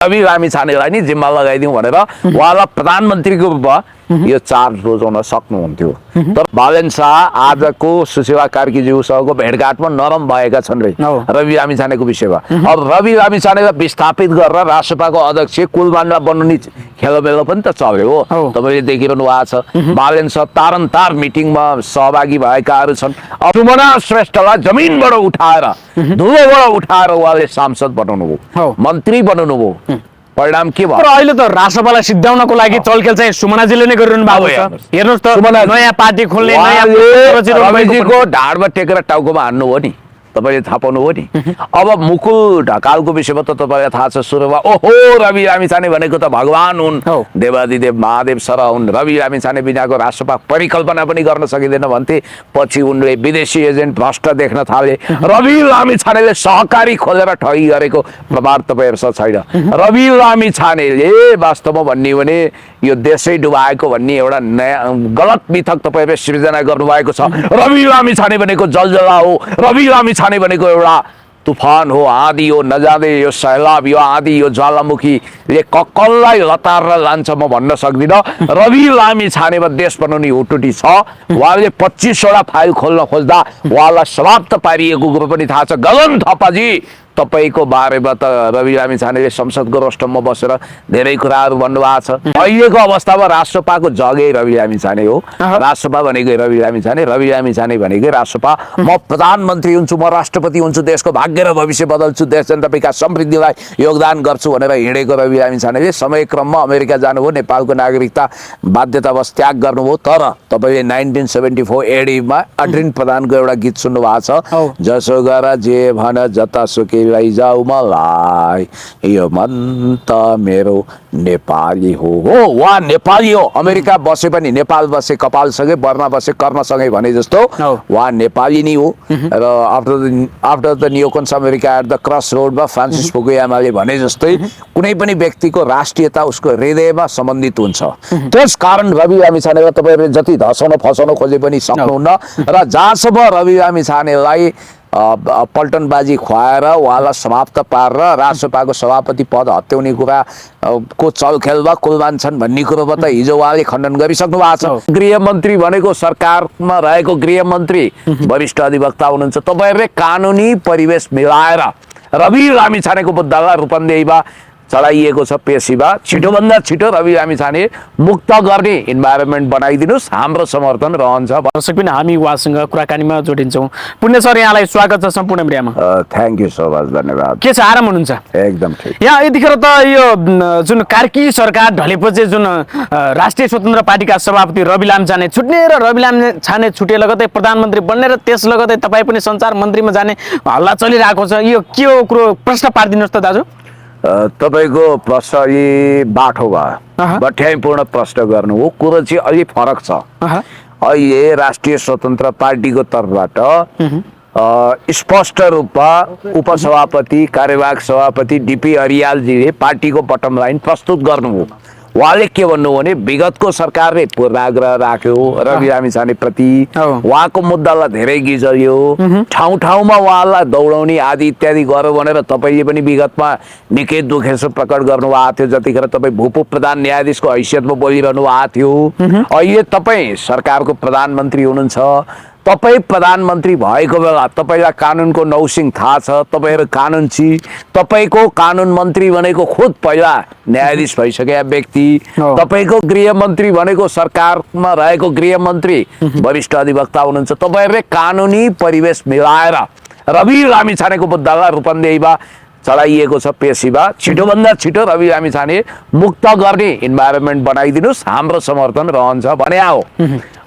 रवि लामिछानेलाई नि जिम्मा लगाइदिउँ भनेर उहाँलाई प्रधानमन्त्रीको रूपमा यो चार्ज रोजाउन सक्नुहुन्थ्यो। तर बालेन शाह आजको सुशीला कार्कीज्यूसँगको भेटघाटमा नरम भएका छन् रे रवि लामिछानेको विषयमा। अब रवि लामिछानेलाई विस्थापित गरेर राष्ट्रसभाको अध्यक्ष कुलमानलाई बनाउने खेलमेलो पनि त चल्यो हो। तपाईँले देखिरहनु भएको छ बालेन शाह तारन्तार मिटिङमा सहभागी भएकाहरू छन्। अब सुमना श्रेष्ठलाई जमिनबाट उठाएर धुलोबाट उठाएर उहाँले सांसद बनाउनु भयो, मन्त्री बनाउनु भयो। परिणाम के भयो? तर अहिले त राष्ट्रसभालाई सिद्ध्याउनको लागि चलखेल चाहिँ सुमनाजीले नै गरिरहनु भएको छ। हेर्नुहोस् त नयाँ पार्टी खोल्ने रविजीको ढाडमा टेकेर टाउकोमा हान्नु हो नि, तपाईँले थाहा पाउनु हो नि। अब मुकुल ढकालको विषयमा त तपाईँलाई थाहा छ सुरुमा ओहो रवि लामिछाने भनेको त भगवान हुन्, देवादिदेव महादेव सर हुन्, रवि लामिछाने बिनाको राष्ट्रसभा परिकल्पना पनि गर्न सकिँदैन भन्थे। पछि उनले विदेशी एजेन्ट भ्रष्ट देख्न थाले। रवि लामिछानेले सहकारी खोलेर ठगी गरेको प्रमाण तपाईँहरूसँग छैन। रवि लामिछानेले वास्तवमा भन्ने भने यो देशै डुबाएको भन्ने एउटा नयाँ गलत मिथक तपाईँहरूले सृजना गर्नुभएको छ। रवि लामिछाने भनेको जलजला हो, रवि लामिछाने भनेको एउटा तुफान हो, आँधी हो, नजाँदै यो सैलाब, यो आँधी, यो ज्वालामुखीले कसलाई लतारेर लान्छ म भन्न सक्दिनँ। रवि लामिछानेमा देश बनाउने हुटुटी छ। उहाँले 25वटा फाइल खोल्न खोज्दा उहाँलाई समाप्त पारिएको कुरो पनि थाहा छ। गगन थापाजी तपाईँको बारेमा त रवि लामिछानेले संसदको रोस्टममा बसेर धेरै कुराहरू भन्नुभएको छ। अहिलेको अवस्थामा राष्ट्रसभाको जगै रवि लामिछाने हो। राष्ट्रसभा भनेकै रवि लामिछाने, रवि लामिछाने भनेकै राष्ट्रसभा। म प्रधानमन्त्री हुन्छु, म राष्ट्रपति हुन्छु, देशको भाग्य र भविष्य बदल्छु, देश जनता विकास समृद्धिलाई योगदान गर्छु भनेर हिँडेको रवि लामिछानेले समयक्रममा अमेरिका जानुभयो, नेपालको नागरिकता बाध्यतावश त्याग गर्नुभयो। तर तपाईँले 1974 एडीमा अड्रिन प्रधानको एउटा गीत सुन्नु भएको छ, जसो गर जे भन जतासुकै लैजाऊ मलाई, यो मन त मेरो नेपाली हो। उहाँ नेपाली हो, अमेरिका बसे पनि नेपाल बसे कपालसँगै, बर्मा बसे कर्णसँगै भने जस्तो उहाँ नेपाली नै हो। र after the neocons America at the cross रोडमा फ्रान्सिस फुकुयामाले भने जस्तै कुनै पनि व्यक्तिको राष्ट्रियता उसको हृदयमा सम्बन्धित हुन्छ। त्यस कारण रवि लामिछानेलाई तपाईँहरूले जति धसाउन फसाउन खोजे पनि सक्नुहुन्न। र जहाँसम्म रवि लामिछानेलाई पल्टनबाजी खुवाएर उहाँलाई समाप्त पारेर राष्ट्रसभाको सभापति पद हत्याउने कुरा को चलखेलमा कुलमान छन् भन्ने कुरोमा त हिजो उहाँले खण्डन गरिसक्नु भएको छ। गृहमन्त्री भनेको सरकारमा रहेको गृहमन्त्री वरिष्ठ अधिवक्ता हुनुहुन्छ। तपाईँहरूले कानुनी परिवेश मिलाएर रवि लामिछानेको मुद्दालाई रूपन्देहीमा चलाइएको छ पेशीमा छिटोभन्दा छिटो रवि लामिछाने मुक्त गर्ने इन्भाइरोमेन्ट बनाइदिनुहोस्, हाम्रो समर्थन रहन्छ। दर्शक पनि हामी उहाँसँग कुराकानीमा जोडिन्छौँ। पुण्य सर यहाँलाई स्वागत छ सम्पूर्ण मिडियामा। थ्याङ्क यू सो मच, धन्यवाद। के छ, आराम हुनुहुन्छ? एकदम ठिक। यहाँ यतिखेर त यो जुन कार्की सरकार ढलेपछि जुन राष्ट्रिय स्वतन्त्र पार्टीका सभापति रवि लामिछाने छुट्ने र रवि लामिछाने छुटे लगतै प्रधानमन्त्री बन्ने र त्यस लगतै तपाईँ पनि सञ्चार मन्त्रीमा जाने हल्ला चलिरहेको छ। यो के हो कुरो, प्रश्न पारिदिनुहोस् त दाजु। तपाईँको प्रश्न अलि बाठो भयो, बठ्याइपूर्ण प्रश्न गर्नु हो। कुरो चाहिँ अलि फरक छ। अहिले राष्ट्रिय स्वतन्त्र पार्टीको तर्फबाट स्पष्ट रूपमा उपसभापति कार्यवाहक सभापति डीपी अरियालजीले पार्टीको बटम लाइन प्रस्तुत गर्नुभयो। उहाँले के भन्नु भने विगतको सरकारले पूर्वाग्रह राख्यो रवि लामिछाने प्रति, उहाँको मुद्दालाई धेरै गिजल्यो, ठाउँ ठाउँमा उहाँलाई दौडाउने आदि इत्यादि गर्यो भनेर तपाईँले पनि विगतमा निकै दुखेसो प्रकट गर्नुभएको थियो जतिखेर तपाईँ भूपू प्रधान न्यायाधीशको हैसियतमा बोलिरहनु भएको थियो। अहिले तपाईँ सरकारको प्रधानमन्त्री हुनुहुन्छ। तपाईँ प्रधानमन्त्री भएको बेला तपाईँलाई कानुनको नौसिङ थाहा छ, तपाईँहरू कानुनची, तपाईँको कानुन मन्त्री भनेको खुद पहिला न्यायाधीश भइसकेका व्यक्ति, तपाईँको गृहमन्त्री भनेको सरकारमा रहेको गृहमन्त्री वरिष्ठ अधिवक्ता हुनुहुन्छ। तपाईँहरूले कानुनी परिवेश मिलाएर रवि लामिछानेको मुद्दालाई रूपन्देहीमा चलाइएको छ पेशीमा छिटोभन्दा छिटो रवि लामिछाने मुक्त गर्ने इन्भाइरोमेन्ट बनाइदिनुहोस्, हाम्रो समर्थन रहन्छ भने हो।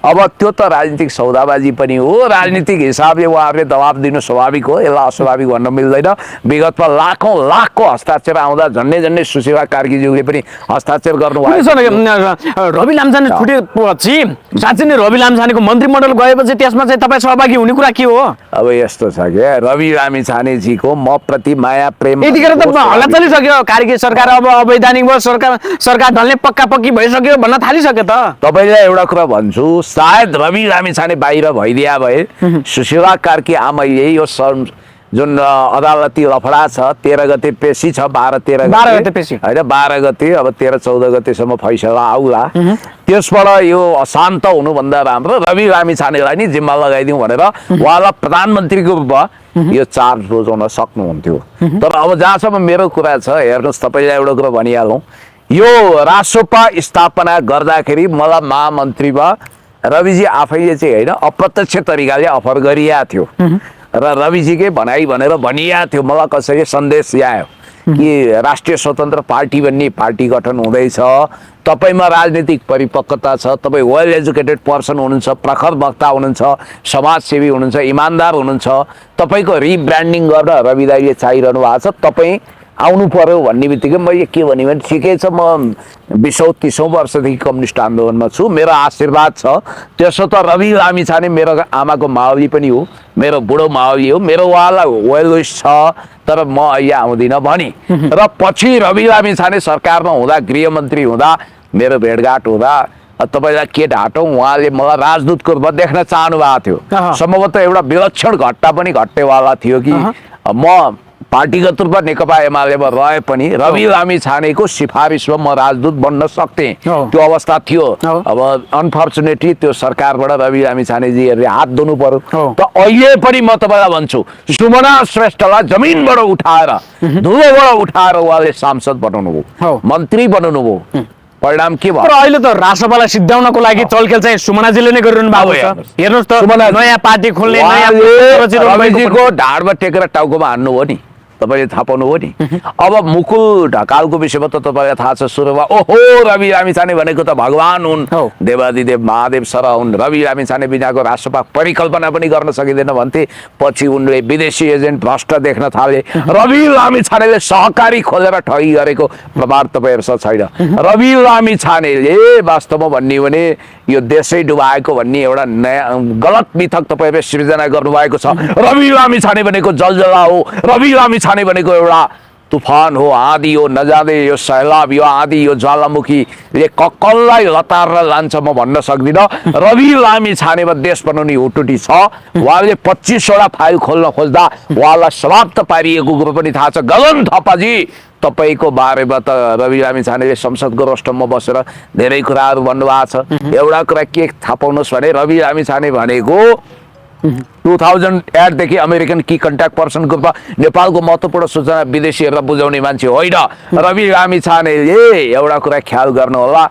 अब त्यो त राजनीतिक सौदाबाजी पनि हो। राजनीतिक हिसाबले उहाँहरूले दबाब दिनु स्वाभाविक हो, यसलाई अस्वाभाविक भन्न मिल्दैन। विगतमा लाखौँ हस्ताक्षर आउँदा झन्डै सुशीला कार्कीज्यूले पनि हस्ताक्षर गर्नुभयो। रवि लामिछाने छुटेपछि साँच्चै नै रवि लामिछानेको मन्त्रीमण्डल गएपछि त्यसमा चाहिँ तपाईँ सहभागी हुने कुरा के हो? अब यस्तो छ क्या, रवि लामिछानेजीको म प्रति माया प्रेम यतिखेर त हल्ला चलिसक्यो। कार्की सरकार अब अवैधानिक भयो, सरकार ढल्ने पक्का पक्की भइसक्यो भन्न थालिसक्यो। त तपाईँलाई एउटा कुरा भन्छु, सायद रवि लामिछाने बाहिर भइदिया भए सुशीला कार्की आमैले यो जुन अदालती लफडा छ 13 गते पेशी छ 12 गते पेशी होइन 12 गते अब 13-14 गतेसम्म फैसला आउला त्यसबाट यो अशान्त हुनुभन्दा राम्रो रवि लामिछानेलाई नि जिम्मा लगाइदिउँ भनेर उहाँलाई प्रधानमन्त्रीको रूपमा यो चार्ज रोजाउन सक्नुहुन्थ्यो तर अब जहाँसम्म मेरो कुरा छ हेर्नुहोस् तपाईँलाई एउटा कुरा भनिहालौँ यो रासोपा स्थापना गर्दाखेरि मलाई महामन्त्रीमा रविजी आफैले चाहिँ होइन अप्रत्यक्ष तरिकाले अफर गरिएको थियो र रविजीकै भनाइ भनेर भनिएको थियो मलाई कसैले सन्देश ल्यायो कि राष्ट्रिय स्वतन्त्र पार्टी भन्ने पार्टी गठन हुँदैछ तपाईँमा राजनीतिक परिपक्वता छ तपाईँ वेल एजुकेटेड पर्सन हुनुहुन्छ प्रखर वक्ता हुनुहुन्छ समाजसेवी हुनुहुन्छ इमान्दार हुनुहुन्छ तपाईँको रिब्रान्डिङ गर्न रवि दाइले चाहिरहनु भएको छ तपाईँ आउनु पर्यो भन्ने बित्तिकै मैले के भने ठिकै छ म 20औं-30औं वर्षदेखि कम्युनिस्ट आन्दोलनमा छु मेरो आशीर्वाद छ त्यसो त रवि लामिछाने मेरो आमाको मावली पनि हो मेरो बुढो मावली हो मेरो उहाँलाई वेल विश छ तर म अहिले आउँदिनँ भनी र पछि रवि लामिछाने सरकारमा हुँदा गृहमन्त्री हुँदा मेरो भेटघाट हुँदा तपाईँलाई के ढाँटौँ उहाँले मलाई राजदूतको रूपमा देख्न चाहनु भएको थियो सम्भवतः एउटा विलक्षण घटना पनि घट्नेवाला थियो कि म पार्टीगत रूपमा नेकपा एमालेमा रहे पनि रवि लामिछानेको सिफारिसमा म राजदूत बन्न सक्थेँ त्यो अवस्था थियो अब अनफर्चुनेटली त्यो सरकारबाट रवि लामिछानेजीहरूले हात धुनु पर्यो त अहिले पनि म तपाईँलाई भन्छु सुमना श्रेष्ठलाई जमिनबाट उठाएर धुलोबाट उठाएर उहाँले सांसद बनाउनु भयो मन्त्री बनाउनु भयो परिणाम के भयो अहिले त राष्ट्रपालाई सिद्ध्याउनको लागि चलखेल चाहिँ सुमनाजीले नै गरिरहनु भएको छ हेर्नुहोस् त नयाँ पार्टी खोल्ने नयाँ रविजीको ढाडमा टेकेर टाउकोमा हान्नु हो नि तपाईँले थाहा पाउनु हो नि अब मुकुल ढकालको विषयमा त तपाईँलाई थाहा छ सुरुमा ओहो रवि लामिछाने भनेको त भगवान हुन् देवादिदेव महादेव सर हुन् रवि लामिछाने बिनाको राष्ट्रपा परिकल्पना पनि गर्न सकिँदैन भन्थे पछि उनले विदेशी एजेन्ट भ्रष्ट देख्न थाले रवि लामिछानेले सहकारी खोलेर ठगी गरेको प्रमाण तपाईँहरूसँग छैन रवि लामिछानेले वास्तवमा भन्ने भने यो देशै डुबाएको भन्ने एउटा नयाँ गलत मिथक तपाईँहरूले सृजना गर्नुभएको छ रवि लामिछाने भनेको जलजला हो रवि लामिछाने भनेको एउटा तुफान हो आँधी हो नजाँदै यो सैलाब यो आँधी यो ज्वालामुखीले कसलाई लतारेर लान्छ म भन्न सक्दिनँ रवि लामिछानेमा देश बनाउने हुटुटी छ उहाँले 25वटा फाइल खोल्न खोज्दा उहाँलाई समाप्त पारिएको कुरो पनि थाहा छ गगन थापाजी तपाईँको बारेमा त रवि लामिछानेले संसदको रोस्टममा बसेर धेरै कुराहरू भन्नुभएको छ एउटा कुरा के थाहा पाउनुहोस् भने रवि लामिछाने भनेको 2008 देखि अमेरिकन की कन्ट्याक्ट पर्सनको रूपमा नेपालको महत्त्वपूर्ण सूचना विदेशीहरूलाई बुझाउने मान्छे होइन रवि लामिछानेले एउटा कुरा ख्याल गर्नु होला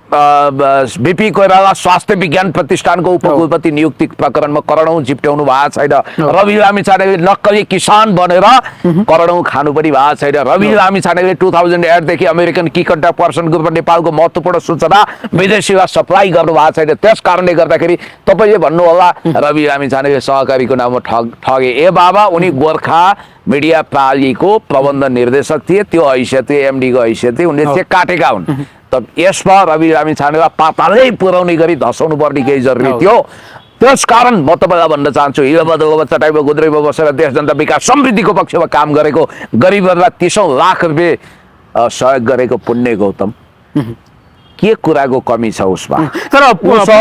बीपी कोइराला स्वास्थ्य विज्ञान प्रतिष्ठानको उपकुलपति नियुक्ति प्रकरणमा करोडौं जिप्ट्याउनु भएको छैन रवि लामिछानेले नक्कली किसान बनेर करोडौं खानु पनि भएको छैन रवि लामिछानेले 2008 देखि अमेरिकन की कन्ट्याक्ट पर्सनको रूपमा नेपालको महत्त्वपूर्ण सूचना विदेशीलाई सप्लाई गर्नु भएको छैन त्यस कारणले गर्दाखेरि तपाईले भन्नु होला रवि लामिछानेले सहकारीको नाममा ठगे ए बाबा उनी गोर्खा मिडिया प्रालीको प्रबन्ध निर्देशक थिए त्यो हैसियत एमडी को हैसियत उनले चेक काटेका हुन् यसमा रवि लामिछानेलाई पातालै पुर्याउने गरी धसाउनु पर्ने केही जरुरी थियो त्यस कारण म तपाईलाई भन्न चाहन्छु हिलोबदलमा चटाइमा गुद्रेमा बसेर देश जनता विकास समृद्धिको पक्षमा काम गरेको गरिबहरूलाई 30औं लाख रुपैयाँ सहयोग गरेको पुण्य गौतम के कुराको कमी छ उसमा तर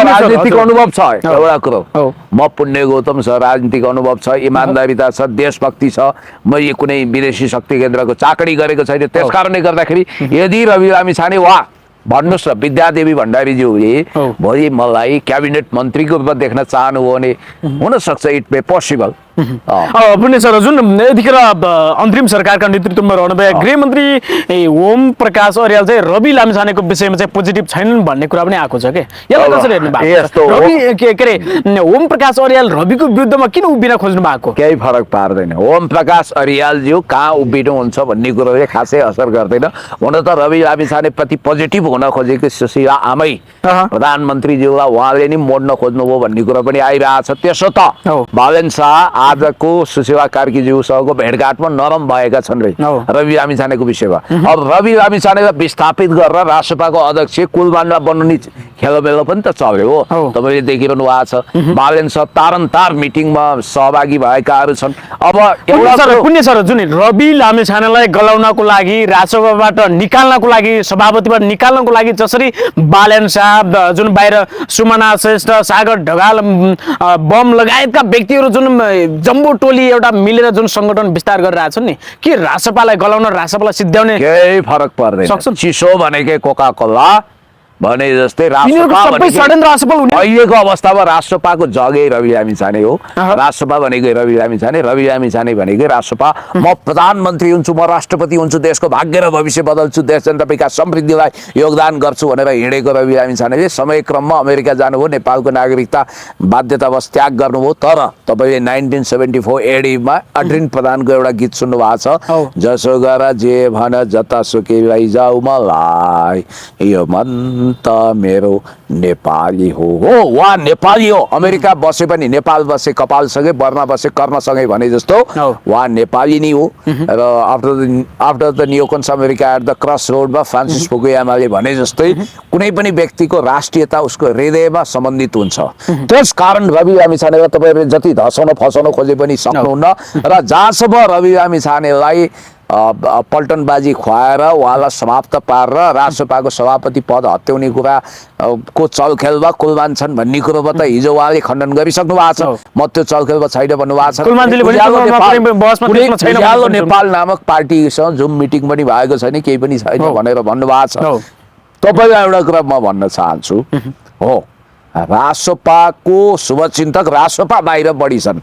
राजनीतिक अनुभव छ एउटा कुरो म पुण्य गौतम छ राजनीतिक अनुभव छ इमानदारीता छ देशभक्ति छ मैले कुनै विदेशी शक्ति केन्द्रको चाकरी गरेको छैन त्यसकारणले गर्दाखेरि यदि रवि लामिछाने वा भन्नुस् न विद्यादेवी भण्डारीज्यूले भोलि मलाई क्याबिनेट मन्त्रीको रूपमा देख्न चाहनु हो भने हुन सक्छ इट मे पोसिबल पुण्य सर जुन यतिखेर अन्तरिम सरकारका नेतृत्वमा रहनुभएका गृहमन्त्री ओम प्रकाश अर्याल चाहिँ रवि लामिछानेको विषयमा चाहिँ पोजिटिभ छैनन् भन्ने कुरा पनि आएको छ के यसलाई कसरी हेर्नु भएको रवि के अरे ओम प्रकाश अर्याल रविको विरुद्धमा किन उभिन खोज्नु भएको केही फरक पार्दैन ओम प्रकाश अर्यालज्यू कहाँ उभिनुहुन्छ भन्ने कुरोले खासै असर गर्दैन हुन त रवि लामिछाने प्रति पोजिटिभ हुन खोजेको सुशीला आमै प्रधानमन्त्रीज्यूलाई उहाँले नि मोड्न खोज्नुभयो भन्ने कुरा पनि आइरहेछ त्यसो त बालेन शाह आजको सुशीला कार्कीज्यूसँगको भेटघाटमा नरम भएका छन् रे रवि लामिछानेको विषयमा अब रवि लामिछानेलाई विस्थापित गरेर राष्ट्रपाको अध्यक्ष कुलमानलाई बनाउने खेलमेलो पनि त चल्यो हो। तपाईँले देखिरहनु भएको छ बालेन सब तारन्तार मिटिङमा सहभागी भएकाहरू छन्। अब पुण्य सर जुन रवि लामिछानेलाई गलाउनको लागि राजसभाबाट निकाल्नको लागि सभापतिबाट निकाल्नको लागि जसरी बालेन शाह जुन बाहिर सुमना श्रेष्ठ सागर ढकाल बम लगायतका व्यक्तिहरू जुन जम्बो टोली एउटा मिलेर जुन सङ्गठन विस्तार गरिरहेको छ नि के राजसभालाई गलाउन राजसभालाई सिद्ध्याउने केही फरक पर्दैन। चिसो भनेकै कोका कोला भने जस्तै अहिलेको अवस्थामा राष्ट्रपाको जगै रवि लामिछाने हो। राष्ट्रपा भनेकै रवि लामिछाने, रवि लामिछाने भनेकै राष्ट्रपा। म प्रधानमन्त्री हुन्छु, म राष्ट्रपति हुन्छु, देशको भाग्य र भविष्य बदल्छु, देश जनता विकास समृद्धिलाई योगदान गर्छु भनेर हिँडेको रवि लामिछानेले समयक्रममा अमेरिका जानुभयो, नेपालको नागरिकता बाध्यतावश त्याग गर्नुभयो। तर तपाईँले 1974 एडीमा अड्रिन प्रधानको एउटा गीत सुन्नु भएको छ, जसो गर जे भन जतासुकै लैजाऊ मलाई यो मन त मेरो नेपाली हो। उहाँ नेपाली हो, अमेरिका बसे पनि नेपाल बसे कपालसँगै, बर्मा बसे कर्मसँगै भने जस्तो उहाँ नेपाली नै हो। र after the neocons America at the cross रोडमा फ्रान्सिस फुकुयामाले भने जस्तै कुनै पनि व्यक्तिको राष्ट्रियता उसको हृदयमा सम्बन्धित हुन्छ। त्यस कारण रवि लामिछानेलाई तपाईँहरूले जति धसाउन फसाउन खोजे पनि सक्नुहुन्न। र जहाँसम्म रवि लामिछानेलाई पल्टनबाजी खुवाएर उहाँलाई समाप्त पारेर राष्ट्रसभाको सभापति पद हत्याउने कुरा को चलखेलमा कुलमान छन् भन्ने कुरोमा त हिजो उहाँले खण्डन गरिसक्नु भएको छ। म त्यो चलखेलमा छैन भन्नुभएको छ। उज्यालो नेपाल नामक पार्टीसँग जुम मिटिङ पनि भएको छैन, केही पनि छैन भनेर भन्नुभएको छ। तपाईँलाई एउटा कुरा म भन्न चाहन्छु, हो राष्ट्रसभाको शुभचिन्तक राष्ट्रसभा बाहिर बढी छन्।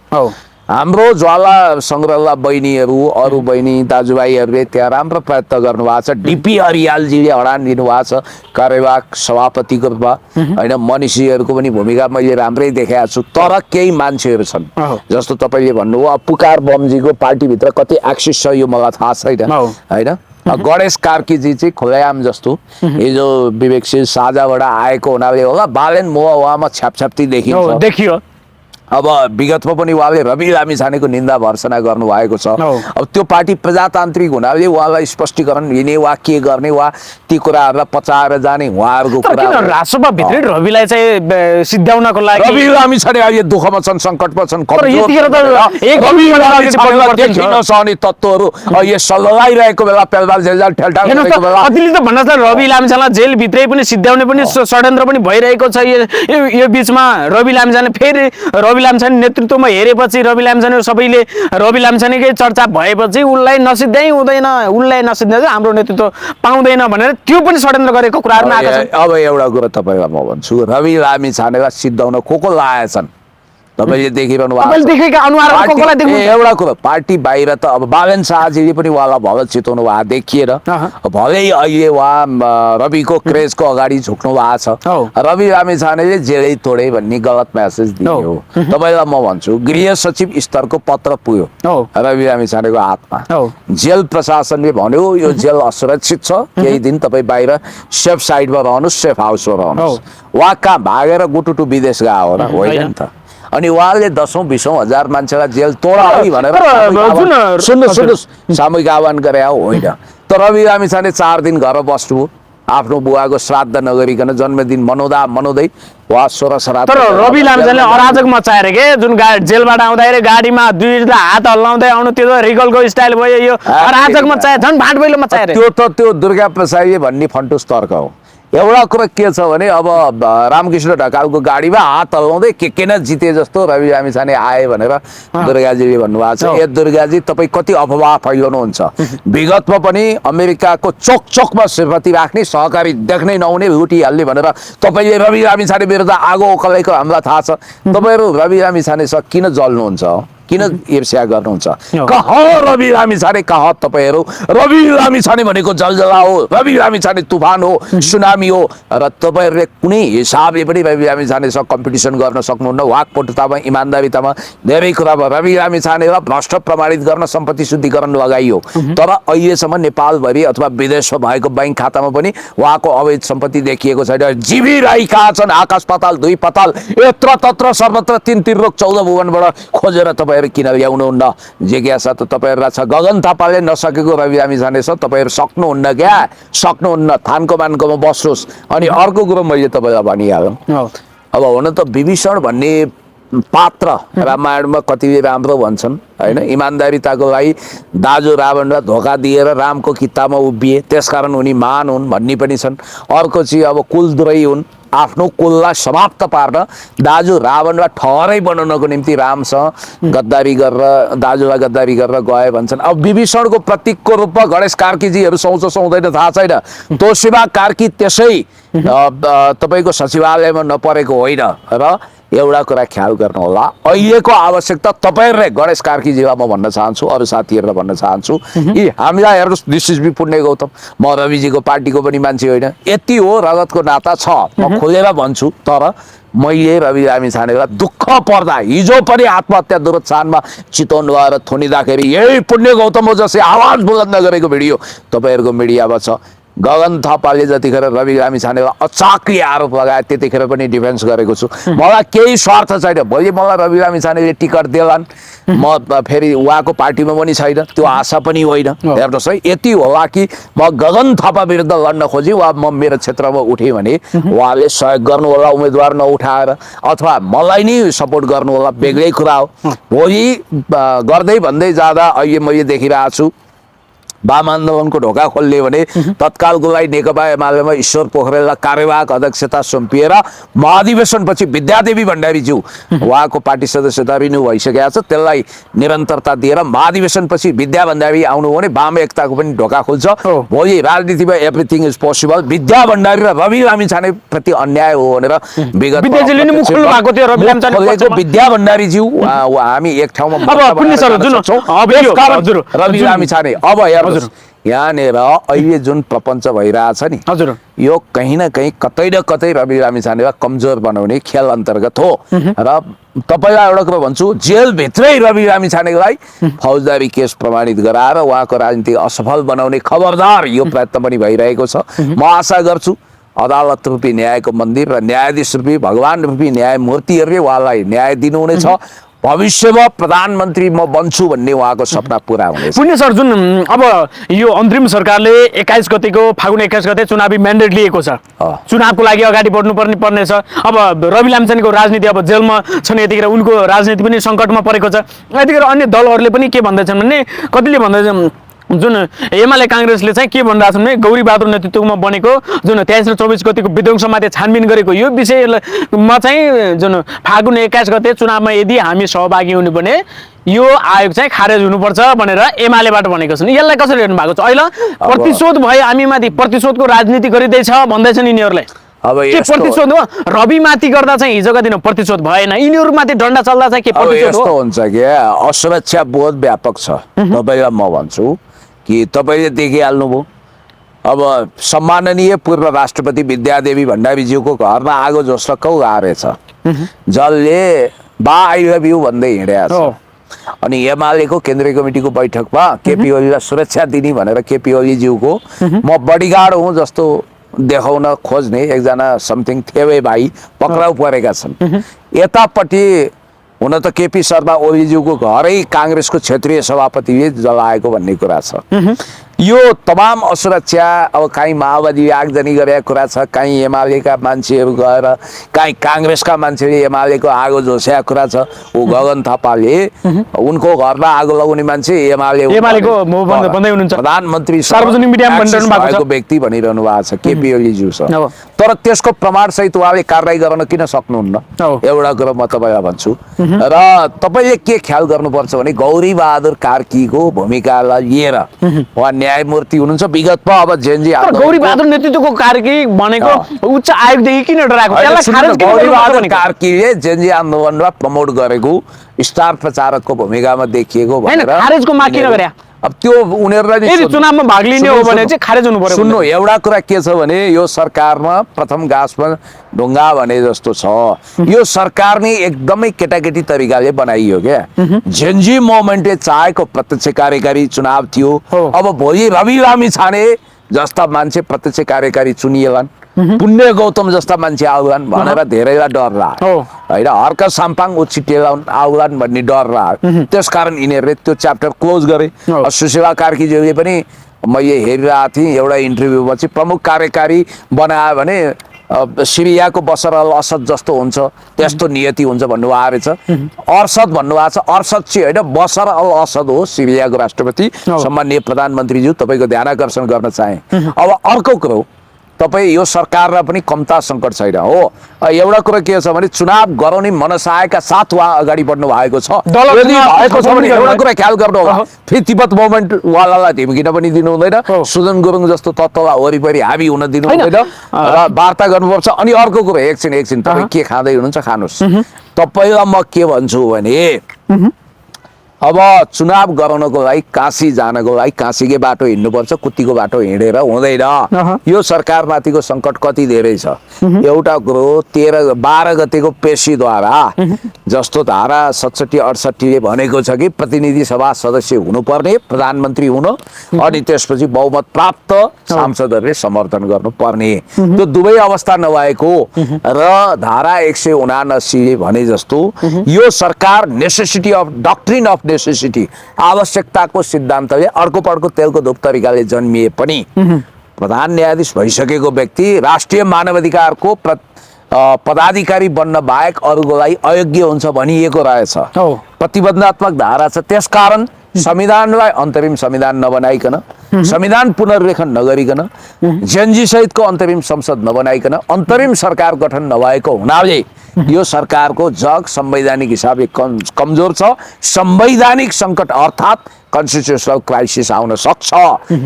हाम्रो ज्वाला सङ्ग्रहला बहिनीहरू अरू बहिनी दाजुभाइहरूले त्यहाँ राम्रो प्रयत्न गर्नुभएको छ। डिपी हरियालजीले हडान दिनुभएको छ कार्यवाहक सभापतिको रूपमा, होइन मनिषीहरूको पनि भूमिका मैले राम्रै देखाएको छु। तर केही मान्छेहरू छन् जस्तो तपाईँले भन्नुभयो पुकार बमजीको पार्टीभित्र कति एक्सिस छ यो मलाई थाहा छैन, होइन गणेश कार्कीजी चाहिँ खुलायाम जस्तो हिजो विवेकशील साझाबाट आएको हुनाले होला बालेन मोह उहाँमा छ्यापछ्याप्ती देखियो। अब विगतमा पनि उहाँले रवि लामिछानेको निन्दा भर्सना गर्नुभएको छ। अब त्यो पार्टी प्रजातान्त्रिक हुनाले उहाँलाई स्पष्टीकरण लिने वा के गर्ने वा ती कुराहरूलाई पचाएर जाने उहाँहरूको कुरा। राष्ट्रसभाभित्रै रविलाई चाहिँ सिद्ध्याउनको लागि रवि लामिछाने अहिले दुःखमा छन्, सङ्कटमा छन्, नसहने तत्त्वहरू यो सल्लाइरहेको बेला पेलबाल झेलझाल ठेलठाल बेला रवि लामिछानेलाई जेलभित्रै पनि सिद्ध्याउने पनि षड्यन्त्र पनि भइरहेको छ। यो बिचमा रवि लामिछाने फेरि रवि लामिछाने नेतृत्वमा हेरेपछि रवि लामिछाने सबैले रवि लामिछानेकै चर्चा भएपछि उसलाई नसिद्ध्याइ हुँदैन, उसलाई नसिद्ध्याइ हाम्रो नेतृत्व पाउँदैन भनेर त्यो पनि षड्यन्त्र गरेको कुराहरू आएका छन्। अब एउटा कुरा तपाईँलाई म भन्छु, रवि लामिछानेलाई सिद्धाउन को लाएछन् तपाईँले देखिरहनु एउटा कुरो पार्टी बाहिर त अब बालेन शाहजीले पनि उहाँलाई भल चिताउनु भएको देखिएर भलै अहिले उहाँ रविको क्रेजको अगाडि झुक्नु भएको छ। रवि लामिछानेले जेलै तोडे भन्ने गलत म्यासेज दियो। तपाईँलाई म भन्छु गृह सचिव स्तरको पत्र पुग्यो रवि लामिछानेको हातमा, जेल प्रशासनले भन्यो यो जेल असुरक्षित छ, केही दिन तपाईँ बाहिर सेफ साइडमा रहनुहोस्, सेफ हाउसमा रहनुहोस्। उहाँ कहाँ भागेर गुटुटु विदेश गएको हो र होइन नि त। अनि उहाँले 10,000-20,000 हजार मान्छेलाई जेल तोडा है भनेर सुन्नुहोस् सामूहिक आह्वान गरे होइन। तर रवि लामिछाने 4 दिन घर बस्नुभयो, आफ्नो बुवाको श्राद्ध नगरिकन जन्मदिन मनाउँदै वा 16 श्राद्ध। तर रवि लामिछानेले अराजक मचाएर के जुन जेलबाट आउँदाखेरि गाडीमा दुईटा हात हल्लाउँदै आउनु त्यो रिगलको स्टाइल भयो, यो अराजक मचाए झन् भाट भैलो मचाएर। त्यो दुर्गा प्रसादले भन्ने फन्टुस तर्क हो। एउटा कुरा के छ भने अब रामकृष्ण ढकालको गाडीमा हात हल्लाउँदै के न जिते जस्तो रवि लामिछाने आए भनेर दुर्गाजीले भन्नुभएको छ। ए दुर्गाजी तपाईँ कति अफवाह फैलाउनुहुन्छ। विगतमा पनि अमेरिकाको चोक चोकमा श्रीमती राख्ने, सहकारी देख्नै नहुने, लुटिहाल्ने भनेर तपाईँले रवि लामिछाने विरुद्ध आगो उकालेको हामीलाई थाहा छ। तपाईँहरू रवि लामिछानेसँग किन जल्नुहुन्छ, किन ईर्ष्या गर्नुहुन्छ? कहाँ रवि लामिछाने, कहाँ तपाईँहरू? रवि लामिछाने भनेको जलजला हो, रवि लामिछाने तुफान हो, सुनामी हो। र तपाईँहरूले कुनै हिसाबले पनि रवि लामिछानेसँग कम्पिटिसन गर्न सक्नुहुन्न। वाकपटुतामा, इमान्दारितामा धेरै कुरामा रवि लामिछानेलाई भ्रष्ट प्रमाणित गर्न सम्पत्ति शुद्धिकरण लगाइयो। तर अहिलेसम्म नेपालभरि अथवा विदेशमा भएको ब्याङ्क खातामा पनि उहाँको अवैध सम्पत्ति देखिएको छैन। जिबिरहेका छन् आकाश पाताल, दुई पाताल, यत्र तत्र सर्वत्र 3 त्रिलोक 14 भुवनबाट खोजेर तपाईँ तपाईहरु किन ल्याउनुहुन्न जिज्ञासा त तपाईँहरुलाई छ। गगन थापाले नसकेको रवि लामिछाने छ, तपाईँहरु सक्नुहुन्न क्या, सक्नुहुन्न, थानको मानकोमा बस्नुहोस्। अनि अर्को कुरो मैले तपाईँलाई भनिहालेँ, अब हुन त विभीषण भन्ने पात्र रामायणमा कतिले राम्रो भन्छन् हैन, इमानदारीताको लागि दाजु रावणलाई धोका दिएर रामको कित्तामा उभिए त्यसकारण उनी महान हुन् भन्ने पनि छन्। अर्को चाहिँ अब कुलद्रोही हुन्, आफ्नो कुललाई समाप्त पार्न दाजु रावणलाई ठहरै बनाउनको निम्ति रामसँग गद्दारी गरेर दाजुलाई गद्दारी गरेर गए भन्छन्। अब विभीषणको प्रतीकको रूपमा गणेश कार्कीजीहरू सुहाउँछ सुहाउँदैन थाहा छैन, तोशिबा कार्की त्यसै तपाईँको सचिवालयमा नपरेको होइन। र एउटा कुरा ख्याल गर्नु होला, अहिलेको आवश्यकता तपाईँहरूले गणेश कार्कीजीलाई म भन्न चाहन्छु, अरू साथीहरूलाई भन्न चाहन्छु, यी हामीलाई हेर्नुहोस्, दिस इज बी पुण्य गौतम, म रविजीको पार्टीको पनि मान्छे होइन, यति हो रगतको नाता छ, म खोलेर भन्छु। तर मैले रवि लामिछानेलाई दुःख पर्दा हिजो पनि आत्महत्या दुरोत्साहनमा चितवन गएर थुनिँदाखेरि यही पुण्य गौतम हो जसले आवाज बुलन्द गरेको भिडियो तपाईँहरूको मिडियामा छ। गगन थापाले जतिखेर रवि लामिछानेलाई अचाक्री आरोप लगाए त्यतिखेर पनि डिफेन्स गरेको छु। मलाई केही स्वार्थ छैन, भोलि मलाई रवि लामिछानेले टिकट देलान्, म फेरि उहाँको पार्टीमा पनि छैन, त्यो आशा पनि होइन। हेर्नुहोस् है, यति होला कि म गगन थापा विरुद्ध लड्न खोजेँ वा म मेरो क्षेत्रमा उठेँ भने उहाँले सहयोग गर्नु होला उम्मेदवार नउठाएर, अथवा मलाई नै सपोर्ट गर्नु होला, बेग्लै कुरा हो। भोलि गर्दै भन्दै जाँदा अहिले मैले देखिरहेको छु वाम आन्दोलनको ढोका खोल्ने भने तत्कालको लागि नेकपा एमालेमा ईश्वर पोखरेललाई कार्यवाहक अध्यक्षता सुम्पिएर महाधिवेशनपछि विद्यादेवी भण्डारीज्यू उहाँको पार्टी सदस्यता रिन्यू भइसकेको छ, त्यसलाई निरन्तरता दिएर महाधिवेशनपछि विद्या भण्डारी आउनु भने वाम एकताको पनि ढोका खुल्छ। भोलि राजनीतिमा एभ्रिथिङ इज पोसिबल। विद्या भण्डारी र रवि लामिछाने प्रति अन्याय हो भनेर विगत विद्या भण्डारीज्यू हामी एक ठाउँमा रवि लामिछाने अब यहाँनिर अहिले जुन प्रपञ्च भइरहेछ नि हजुर, यो कहीँ न कहीँ कतै न कतै रवि लामिछानेलाई कमजोर बनाउने खेल अन्तर्गत हो। र तपाईँलाई एउटा कुरा भन्छु, जेलभित्रै रवि लामिछानेलाई फौजदारी केस प्रमाणित गराएर उहाँको राजनीति असफल बनाउने खबरदार यो प्रयत्न पनि भइरहेको छ। म आशा गर्छु अदालत रूपी न्यायको मन्दिर र न्यायाधीश रूपी भगवान रूपी न्यायमूर्तिहरूले उहाँलाई न्याय दिनुहुनेछ। भविष्यमा प्रधानमन्त्री म बन्छु भन्ने उहाँको सपना पुरा हुनेछ। पुण्य सर, जुन अब यो अन्तरिम सरकारले 21 गतेको फागुन 21 गते चुनावी म्यान्डेट लिएको छ, चुनावको लागि अगाडि बढ्नु पर्नेछ। अब रवि लामिछानेको राजनीति अब जेलमा छन्, यतिखेर उनको राजनीति पनि सङ्कटमा परेको छ। यतिखेर अन्य दलहरूले पनि के भन्दैछन् भने, कतिले भन्दैछन् जुन एमाले काङ्ग्रेसले चाहिँ के भनिरहेछन् भने गौरी बहादुर नेतृत्वमा बनेको जुन 23 र 24 गतिको विध्वंसमाथि छानबिन गरेको यो विषयमा चाहिँ जुन फागुन 21 गते चुनावमा यदि हामी सहभागी हुनु भने यो आयोग चाहिँ खारेज हुनुपर्छ भनेर एमालेबाट भनेको छन्। यसलाई कसरी हेर्नु भएको छ? अहिले प्रतिशोध भयो, हामीमाथि प्रतिशोधको राजनीति गरिँदैछ भन्दैछन् यिनीहरूले। अब के प्रतिशोध हो? रविमाथि गर्दा चाहिँ हिजोका दिन प्रतिशोध भएन, यिनीहरूमाथि डन्डा चल्दा चाहिँ के प्रतिशोध हो? यस्तो हुन्छ कि असुरक्षा बोध व्यापक छ। तपाईँलाई म भन्छु कि तपाईँले देखिहाल्नुभयो, अब सम्माननीय पूर्व राष्ट्रपति विद्यादेवी भण्डारीज्यूको घरमा आगो जोस्लक्कौ आएछ, जसले बा आई लभ यू भन्दै हिँडेको छ। अनि एमालेको केन्द्रीय कमिटीको बैठकमा केपी ओलीलाई सुरक्षा दिने भनेर केपी ओलीज्यूको म बडीगार्ड हुँ जस्तो देखाउन खोज्ने एकजना समथिङ थेवे भाइ पक्राउ परेका छन्। यतापट्टि हुन त केपी शर्मा ओलीज्यूको घरै काङ्ग्रेसको क्षेत्रीय सभापतिले जलाएको भन्ने कुरा छ। यो तमाम असुरक्षा अब कहीँ माओवादीले आगजनी गरेको कुरा छ, कहीँ एमालेका मान्छेहरू गएर, कहीँ काङ्ग्रेसका मान्छेले एमालेको आगो झोस्याएको कुरा छ। ऊ गगन थापाले उनको घरमा आगो लगाउने मान्छे एमालेको प्रधानमन्त्री सार्वजनिक मिडियामा भनिरहनु भएको व्यक्ति भनिरहनु भएको छ केपी ओलीज्यू छ। तर त्यसको प्रमाण सहित उहाँले कारवाही गर्न किन सक्नुहुन्न? एउटा कुरा म तपाईँलाई भन्छु। र तपाईँले के ख्याल गर्नुपर्छ भने गौरी बहादुर कार्कीको भूमिकालाई लिएर उहाँ न्यायमूर्ति हुनुहुन्छ विगतमा। अब जेनजी गौरी बहादुर नेतृत्वको कार्की भनेको उच्च आयोगदेखि किन डराएको? गौरी बहादुर कार्कीले जेनजी आन्दोलनलाई प्रमोट गरेको स्टार प्रचारकको भूमिकामा देखिएको भनेर खारेजको माग किन गरे? अब त्यो उनीहरूलाई चुनावमा भाग लिने हो भने चाहिँ खारेज हुनु पर्यो। सुन्नु, एउटा कुरा के छ भने यो सरकारमा प्रथम गाँसमा ढुङ्गा भने जस्तो छ। यो सरकार नै एकदमै केटाकेटी तरिकाले बनाइयो क्या। जेनजी मोमेन्टले चाहेको प्रत्यक्ष कार्यकारी चुनाव थियो। अब भोलि रवि लामिछाने जस्ता मान्छे प्रत्यक्ष कार्यकारी चुनिएलान्, पुण्य गौतम जस्ता मान्छे आउलान् भनेर धेरैलाई डर लाग्यो होइन। हर्क साम्पाङ उछिटेलान् आउलान् भन्ने डर लाग्यो। त्यसकारण यिनीहरूले त्यो च्याप्टर क्लोज गरे। सुशीला कार्कीज्यूले पनि मैले हेरिरहेको थिएँ एउटा इन्टरभ्यूमा चाहिँ प्रमुख कार्यकारी बनायो भने सिरियाको बसर अल असद जस्तो हुन्छ, त्यस्तो नियति हुन्छ भन्नुभएको रहेछ। अरसद भन्नुभएको छ, अरसद चाहिँ होइन बसर अल असद हो सिरियाको राष्ट्रपति। सम्माननीय प्रधानमन्त्रीज्यू तपाईँको ध्यान आकर्षण गर्न चाहे। अब अर्को कुरो, तपाईँ यो सरकारमा पनि कम्ता सङ्कट छैन हो। एउटा कुरा के छ भने चुनाव गराउने मनसायका साथ उहाँ अगाडि बढ्नु भएको छ। यदि भएको छ भने एउटा कुरा ख्याल गर्नु होला, फेरि तिब्बत मुभमेन्टवालालाई धम्किन पनि दिनु हुँदैन, सुजन गुरुङ जस्तो तत्त्वलाई वरिपरि हाबी हुन दिनु हुँदैन र वार्ता गर्नुपर्छ। अनि अर्को कुरो, एकछिन तपाईँ के खाँदै हुनुहुन्छ खानुहोस्। तपाईँलाई म के भन्छु भने अब चुनाव गराउनको लागि काशी जानको लागि काशीकै बाटो हिँड्नुपर्छ, कुत्तीको बाटो हिँडेर हुँदैन। यो सरकारमाथिको सङ्कट कति धेरै छ। एउटा कुरो 12 गतेको पेशीद्वारा जस्तो धारा 67-68ले भनेको छ कि प्रतिनिधि सभा सदस्य हुनुपर्ने, प्रधानमन्त्री हुन, अनि त्यसपछि बहुमत प्राप्त सांसदहरूले समर्थन गर्नुपर्ने, त्यो दुवै अवस्था नभएको र धारा 179ले भने जस्तो यो सरकार necessity of doctrine of necessity आवश्यकताको सिद्धान्तले अर्को पड्को तेलको धुप तरिकाले जन्मिए पनि प्रधान न्यायाधीश भइसकेको व्यक्ति राष्ट्रिय मानवाधिकारको पदाधिकारी बन्न बाहेक अरूको लागि अयोग्य हुन्छ भनिएको रहेछ। प्रतिबन्धात्मक धारा छ। त्यसकारण संविधानलाई अन्तरिम संविधान नबनाइकन, संविधान पुनर्लेखन नगरिकन, जेएनजी सहितको अन्तरिम संसद नबनाइकन अन्तरिम सरकार गठन नभएको हुनाले यो सरकारको जग संवैधानिक हिसाबले कमजोर छ। संवैधानिक सङ्कट अर्थात् कन्स्टिट्युसनल क्राइसिस आउन सक्छ।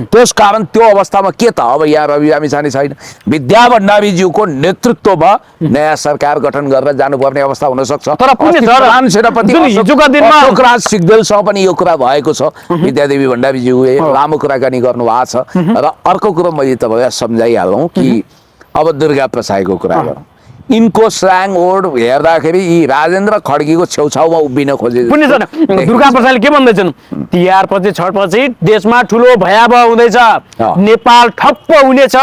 त्यसकारण त्यो अवस्थामा के त अब यहाँ रवि लामिछाने छैन, विद्या भण्डारीज्यूको नेतृत्वमा नयाँ सरकार गठन गरेर जानुपर्ने अवस्था हुन सक्छ। तर प्रधान सेनापति अशोक राज सिग्देलसँग पनि यो कुरा भएको छ। विद्यादेवी भण्डारीज्यूले लामो कुराकानी गर्नुभएको छ। र अर्को कुरो मैले तपाईँलाई सम्झाइहालौँ कि अब दुर्गा प्रसाईको कुरा गरौँ। यिनको स्ल्याङ वर्ड हेर्दाखेरि यी राजेन्द्र खड्गीको छेउछाउमा उभिन खोजे। दुर्गा प्रसादले के भन्दैछन्, तिहार पछि छठ पछि देशमा ठुलो भयावह हुँदैछ, नेपाल ठप्प हुनेछ,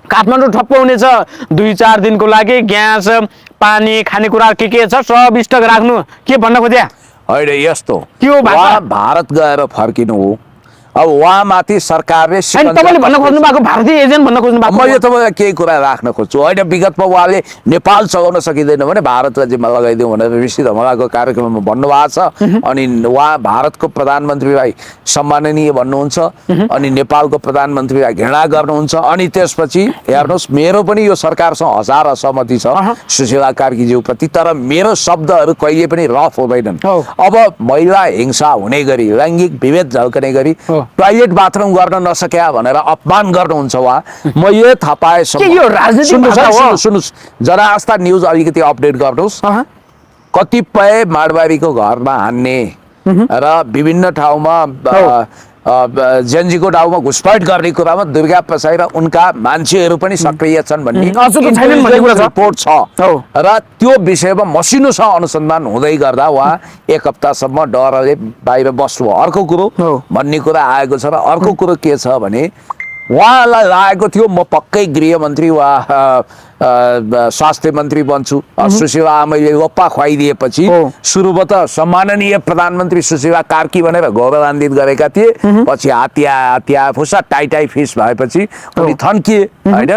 काठमाडौँ ठप्प हुनेछ, 2-4 दिनको लागि ग्यास पानी खानेकुरा के छ सब स्टक राख्नु, के भन्न खोज्या होइन। यस्तो भारत गएर फर्किनु हो। अब उहाँमाथि सरकारले तपाईँले भन्न खोज्नु भएको भारतीय एजेन्ट भन्न खोज्नु भएको। मैले तपाईँलाई केही कुरा राख्न खोज्छु होइन। विगतमा उहाँले नेपाल चलाउन सकिँदैन भने भारतलाई जिम्मा लगाइदिउँ भनेर ऋषि धमलाको कार्यक्रममा भन्नुभएको छ। अनि उहाँ भारतको प्रधानमन्त्रीलाई सम्माननीय भन्नुहुन्छ, अनि नेपालको प्रधानमन्त्रीलाई घृणा गर्नुहुन्छ। अनि त्यसपछि हेर्नुहोस्, मेरो पनि यो सरकारसँग हजार असहमति छ सुशीला कार्कीज्यूप्रति, तर मेरो शब्दहरू कहिले पनि रफ हुँदैनन्। अब महिला हिंसा हुने गरी, लैङ्गिक विभेद झल्कने गरी टोयलेट बाथरुम गर्न नसक्या भनेर अपमान गर्नुहुन्छ उहाँ। म यो थाहा पाएसम्म सुन्नुहोस्, जनआस्था न्युज अलिकति अपडेट गर्नुहोस्। कतिपय माडवारीको घरमा हान्ने र विभिन्न ठाउँमा जेएनजीको ठाउँमा घुसपैठ गर्ने कुरामा दुर्गा प्रसाई र उनका मान्छेहरू पनि सक्रिय छन् भन्ने रिपोर्ट छ। र त्यो विषयमा मसिनोसँग अनुसन्धान हुँदै गर्दा उहाँ 1 हप्तासम्म डरले बाहिर बस्नुभयो। अर्को कुरो भन्ने कुरा आएको छ। र अर्को कुरो के छ भने उहाँलाई लागेको थियो म पक्कै गृहमन्त्री वा स्वास्थ्य मन्त्री बन्छु। सुशीला आमैले वप्पा खुवाइदिएपछि सुरुमा त सम्माननीय प्रधानमन्त्री सुशीला कार्की भनेर गौरवान्वित गरेका थिए। पछि हात्या फुसा टाइटाई फिस भएपछि उनी थन्किए होइन।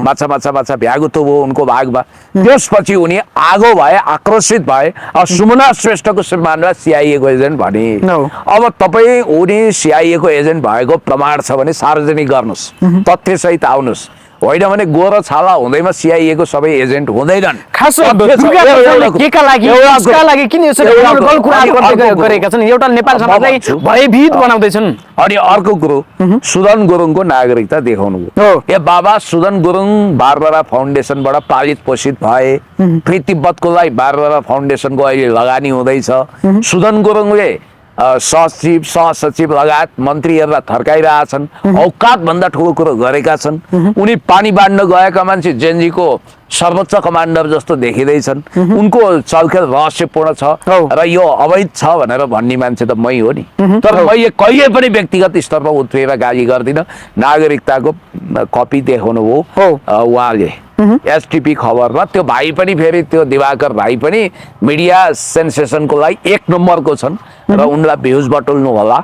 माछा भ्यागुतो भयो उनको भागमा। त्यसपछि उनी आगो भए, आक्रोशित भए। सुमना श्रेष्ठको श्रीमानलाई सिआइएको एजेन्ट भने। अब तपाईँ उनी सिआइएको एजेन्ट भएको प्रमाण छ भने सार्वजनिक गर्नुहोस्, तथ्यसहित आउनुहोस्। होइन भने गोरो छाला हुँदैमा सिआइएको सबै एजेन्ट हुँदैनन्। एउटा नेपाल समाजलाई भयभीत बनाउँदैछन्। अनि अर्को कुरो, सुदन गुरुङको नागरिकता देखाउनु हो। ए बाबा, सुदन गुरुङ बारबारा फाउन्डेसनबाट पालित पोषित भए। फेरि तिब्बतको लागि बारबारा फाउन्डेसनको अहिले लगानी हुँदैछ। सुदन गुरुङले सचिव सहसचिव लगायत मन्त्रीहरूलाई थर्काइरहेछन्, औकात भन्दा ठुलो कुरो गरेका छन्। उनी पानी बाँड्न गएका मान्छे जेनजीको सर्वोच्च कमान्डर जस्तो देखिँदैछन्। उनको चलखेल रहस्यपूर्ण छ र यो अवैध छ भनेर भन्ने मान्छे त मै हो नि। तर मैले कहिले पनि व्यक्तिगत स्तरमा उत्रिएर गाली गर्दिनँ। नागरिकताको कपी देखाउनु हो उहाँले एसटिपी खबरमा। त्यो भाइ पनि फेरि त्यो दिवाकर भाइ पनि मिडिया सेन्सेसनको लागि 1 नम्बरको छन् र उनलाई भ्युज बटुल्नु होला।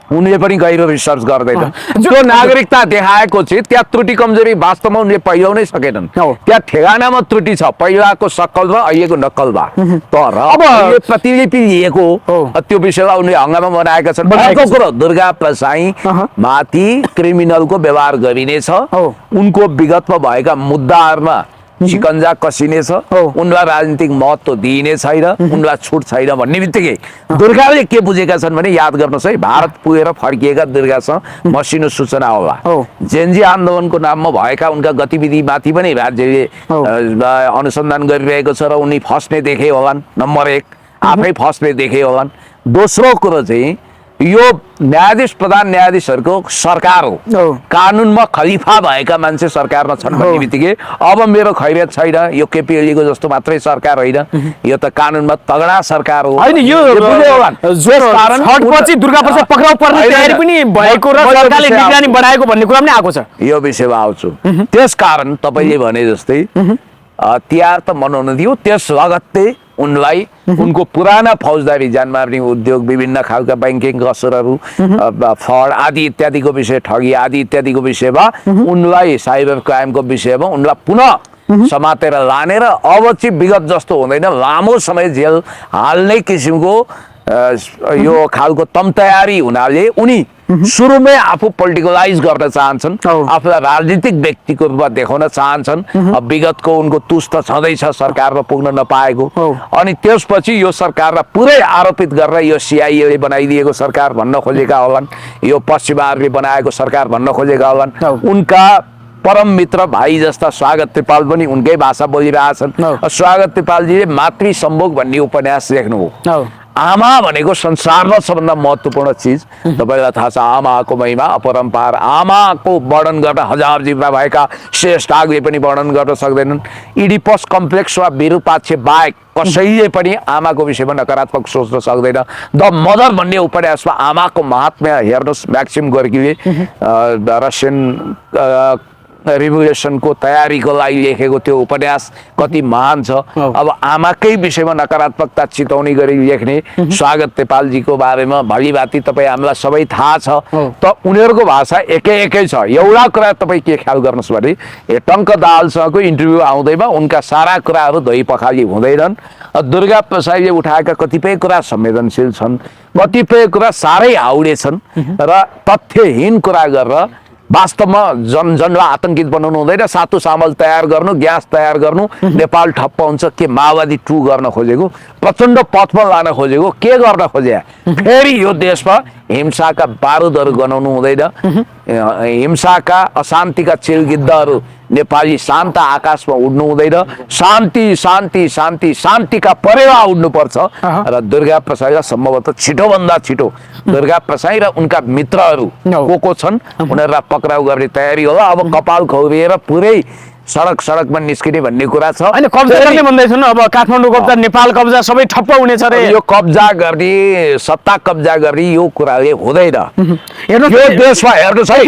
उनले पनि गहिरो रिसर्च गर्दैन। जो नागरिकता देखाएको चाहिँ त्यहाँ त्रुटि कमजोरी वास्तवमा उनले पहिल्याउनै सकेनन्। त्यहाँ ठेगानामा त्रुटि छ, पहिलाको सक्कल र अहिलेको नक्कल भा। तर अब यो प्रतिलिपि लिएको त्यो विषयलाई उनले हंगामा बनाएका छन्। अर्को कुरो, दुर्गा प्रसाई माथि क्रिमिनलको व्यवहार गरिनेछ, उनको विगतमा भएका मुद्दाहरूमा शिकन्जा कसिनेछ, उनलाई राजनीतिक महत्त्व दिइने छैन, उनलाई छुट छैन भन्ने बित्तिकै दुर्गाले के बुझेका छन् भने, याद गर्नुहोस् है, भारत पुगेर फर्किएका दुर्गासँग मसिनो सूचना होला। जेनजी आन्दोलनको नाममा भएका उनका गतिविधिमाथि पनि राज्यले अनुसन्धान गरिरहेको छ र उनी फस्ने देखे होलान्। नम्बर 1 आफै फस्ने देखे होलान्। दोस्रो कुरो चाहिँ यो न्यायाधीश प्रधान न्यायाधीशहरूको सरकार हो, कानुनमा खलिफा भएका मान्छे सरकारमा छन् भन्ने बित्तिकै अब मेरो खैरियत छैन, यो केपी ओलीको जस्तो मात्रै सरकार होइन, यो त कानुनमा तगडा सरकार हो। पक्राउ पर्ने तयारी पनि भएको र सरकारले निगरानी बढाएको भन्ने कुरा पनि आएको छ। यो विषयमा आउँछु। त्यसकारण तपाईँले भने जस्तै तिहार त मनाउन दियो, त्यस लगत्तै उनलाई उनको पुराना फौजदारी जानमार्ने उद्योग, विभिन्न खालका ब्याङ्किङ कसरहरू, फ्रड आदि इत्यादिको विषय, ठगी आदि इत्यादिको विषयमा उनलाई, साइबर क्राइमको विषयमा उनलाई पुनः समातेर लाने र अब चाहिँ विगत जस्तो हुँदैन, लामो समय जेल हाल्ने किसिमको यो खालको तम तयारी हुनाले उनी सुरुमै आफू पोलिटिकलाइज गर्न चाहन्छन्, आफूलाई राजनीतिक व्यक्तिको रूपमा देखाउन चाहन्छन्। विगतको उनको तुस त छँदैछ सरकारमा पुग्न नपाएको, अनि त्यसपछि यो सरकारलाई पुरै आरोपित गरेर यो सिआइएले बनाइदिएको सरकार भन्न खोजेका होलान्, यो पश्चिमाहरूले बनाएको सरकार भन्न खोजेका होलान्। उनका परम मित्र भाइ जस्ता स्वागत त्रिपाल पनि उनकै भाषा बोलिरहेछन्। स्वागत त्रिपालजीले मातृ सम्भोग भन्ने उपन्यास लेख्नु हो। आमा भनेको संसारमा सबभन्दा महत्त्वपूर्ण चिज, तपाईँलाई थाहा छ, आमाको महिमा अपरम्पार। आमाको वर्णन गर्न हजार जिब्रा भएका श्रेष्ठ आगले पनि वर्णन गर्न सक्दैनन्। इडिपस कम्प्लेक्स वा विरूपाक्ष बाहेक कसैले पनि आमाको विषयमा नकारात्मक सोच्न सक्दैन। द मदर भन्ने उपन्यासमा आमाको महात्म्य हेर्नुहोस्। म्याक्सिम गोर्कीले रसियन रिभोल्युसनको तयारीको लागि लेखेको त्यो उपन्यास कति महान छ। अब आमाकै विषयमा नकारात्मकता चिताउने गरी लेख्ने स्वागत त्रिपालजीको बारेमा भलीभाँति तपाईँ हामीलाई सबै थाहा छ, त उनीहरूको भाषा एकै छ। एउटा कुरा तपाईँ के ख्याल गर्नुहोस् भने, टङ्क दाहालसँगको इन्टरभ्यू आउँदैमा उनका सारा कुराहरू धोइ पखाली हुँदैनन्। दुर्गा प्रसाईले उठाएका कतिपय कुरा संवेदनशील छन्, कतिपय कुरा साह्रै हाउडे छन् र तथ्यहीन कुरा गरेर वास्तवमा जनजनलाई आतंकित बनाउनु हुँदैन। सातु सामल तयार गर्नु, ग्यास तयार गर्नु, नेपाल ठप्प हुन्छ के माओवादी 2 गर्न खोजेको, प्रचण्ड पथमा लान खोजेको, के गर्न खोजे? फेरि यो देशमा हिंसाका बारुदहरू गनाउनु हुँदैन, हिंसाका अशान्तिका चिलगिद्धहरू नेपाली शान्त आकाशमा उड्नु हुँदैन। शान्ति शान्ति शान्ति शान्तिका परेवा उड्नुपर्छ। र दुर्गा प्रसाईलाई सम्भवतः छिटोभन्दा छिटो दुर्गा प्रसाई र उनका मित्रहरू को छन् उनीहरूलाई पक्राउ गर्ने तयारी होला। अब कपाल खौरिएर पुरै सडकमा निस्किने भन्ने कुरा छ। हैन, कब्जा गर्ने भन्दैछन्। अब काठमाडौँ कब्जा, नेपाल कब्जा सबै ठप्प हुनेछ रे। यो कब्जा गर्ने, सत्ता कब्जा गर्ने यो कुराले हुँदैन। यो देशमा हेर्नुहोस् है,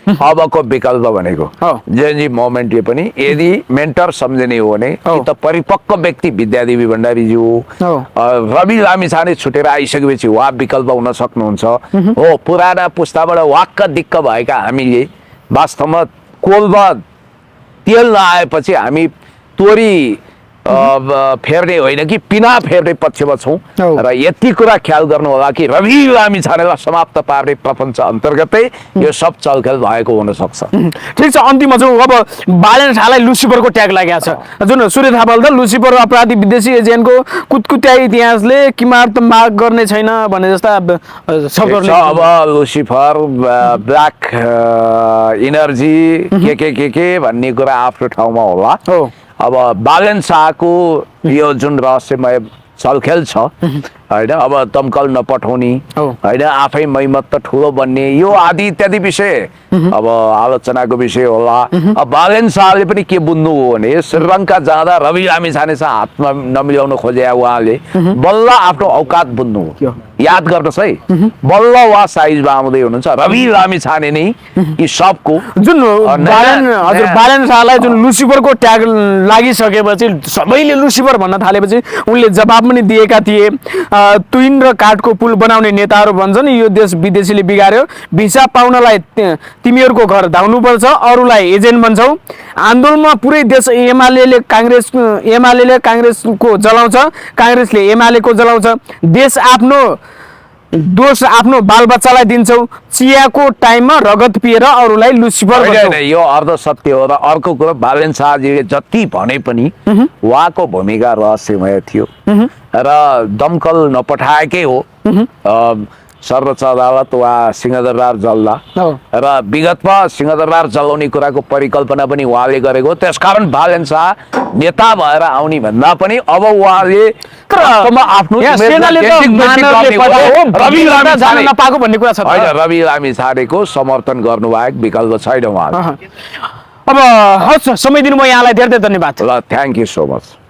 अबको विकल्प भनेको जेएनजी मोमेन्टले पनि यदि मेन्टर सम्झिने हो भने कि त परिपक्व व्यक्ति विद्यादेवी भण्डारीज्यू हो, रवि लामिछाने छुटेर आइसकेपछि उहाँ विकल्प हुन सक्नुहुन्छ हो। पुराना पुस्ताबाट वाक्क दिक्क भएका हामीले वास्तवमा कोलमा तेल नआएपछि हामी तोरी फेर्ने होइन कि पिना फेर्ने पक्षमा छौँ। र यति कुरा ख्याल गर्नु होला कि रवि लामिछानेलाई समाप्त पार्ने प्रपञ्च अन्तर्गतै यो सब चलखेल भएको हुन सक्छ। ठिक छ, अन्तिममा चाहिँ अब बालेन शाहलाई लुसिफरको ट्याग लागेको छ। जुन सूर्य थापाले त लुसिफर अपराधी विदेशी एजेन्टको कुतकुत्याई इतिहासले किमार्थ माग गर्ने छैन भने जस्ता शब्दहरुले अब लुसिफर, ब्ल्याक इनर्जी के भन्ने कुरा आफ्नो ठाउँमा होला। अब बालेन शाहको यो जुन रहस्यमय चलखेल छ होइन अब दमकल नपठाउने हो। होइन आफै मैमत ठुलो बन्ने यो आदि इत्यादि विषय अब आलोचनाको विषय होला अब बालेन शाहले पनि के बुझ्नु हो भने श्रीलङ्का जाँदा रवि लामिछानेसँग हातमा नमिलाउन खोजे उहाँले बल्ल आफ्नो औकात बुझ्नु हो याद गर्नुहोस् है बल्ल उहाँ साइजमा आउँदै हुनुहुन्छ रवि लामिछाने नै यी सबको जुन हजुर बालेन शाहलाई जुन लुसिफरको ट्याग लागिसकेपछि सबैले लुसिफर भन्न थालेपछि उनले जवाब पनि दिएका थिए तुइन र काठको पुल बनाउने नेताहरू भन्छन् यो देश विदेशीले बिगार्यो भिसा पाउनलाई तिमीहरूको घर धाउनुपर्छ अरूलाई एजेन्ट भन्छौ आन्दोलनमा पुरै देश एमाले काङ्ग्रेसको जलाउँछ काङ्ग्रेसले एमालेको जलाउँछ देश आफ्नो दोष आफ्नो बालबच्चालाई दिन्छौ चियाको टाइममा रगत पिएर अरूलाई लुसिफर भन्छौ यो अर्ध सत्य हो र अर्को कुरो बालेन शाहजीले जति भने पनि उहाँको भूमिका रहस्यमय थियो र दमकल नपठाएकै हो सर्वोच्च अदालत वा सिंहदरबार जल्ला र विगतमा सिंहदरबार जलाउने कुराको परिकल्पना पनि उहाँले गरेको त्यसकारण बालेन शाह नेता भएर आउने भन्दा पनि अब उहाँले रवि लामिछानेको समर्थन गर्नु बाहेक विकल्प छैन उहाँले अब हस् समय दिनुभयो यहाँलाई धेरै धेरै धन्यवाद ल थ्याङ्क यू सो मच